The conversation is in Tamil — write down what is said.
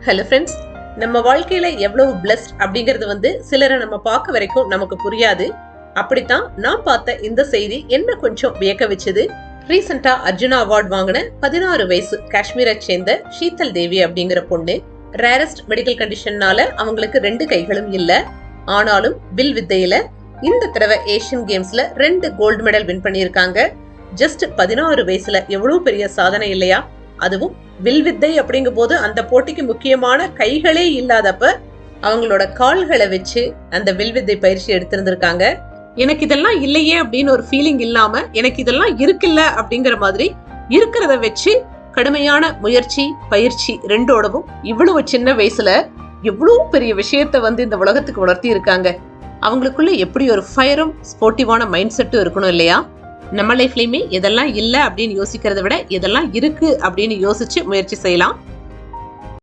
ஹலோ ஃப்ரெண்ட்ஸ், நம்ம வாழ்க்கையில எவ்வளவு பிளஸ்ட் அப்படிங்கிறது சிலரை நம்ம பார்க்க வரைக்கும் நமக்கு புரியாது. அப்படித்தான் நான் பார்த்த இந்த செய்தி என்ன கொஞ்சம் வியக்க வச்சது. ரீசெண்டா அர்ஜுனா அவார்ட் வாங்கின 16 வயசு காஷ்மீரை சேர்ந்த ஷீதல் தேவி அப்படிங்கிற பொண்ணு ரேரஸ்ட் மெடிக்கல் கண்டிஷன்னால அவங்களுக்கு 2 கைகளும் இல்ல. ஆனாலும் வில் வித்தையில இந்த தடவை ஏசியன் கேம்ஸ்ல 2 கோல்டு மெடல் வின் பண்ணியிருக்காங்க. ஜஸ்ட் 16 வயசுல எவ்வளவு பெரிய சாதனை இல்லையா? அதுவும் வில்வித்தை அப்படிங்கும் போது அந்த போட்டிக்கு முக்கியமான கைகளே இல்லாதப்ப அவங்களோட கால்களை வச்சு அந்த வில்வித்தை பயிற்சி எடுத்திருந்திருக்காங்க. எனக்கு இதெல்லாம் இல்லையே அப்படின்னு ஒரு ஃபீலிங் இல்லாம எனக்கு இதெல்லாம் இருக்குல்ல அப்படிங்கிற மாதிரி இருக்கிறத வச்சு கடுமையான முயற்சி பயிற்சி 2ஓடவும் இவ்வளவு சின்ன வயசுல எவ்வளவு பெரிய விஷயத்த இந்த உலகத்துக்கு உணர்த்தி இருக்காங்க. அவங்களுக்குள்ள எப்படி ஒரு ஃபயரும் ஸ்போர்ட்டிவான மைண்ட் செட்டும் இருக்கணும் இல்லையா? நம்ம லைஃப்லயுமே எதெல்லாம் இல்லை அப்படின்னு யோசிக்கிறத விட எதெல்லாம் இருக்கு அப்படின்னு யோசிச்சு முயற்சி செய்யலாம்.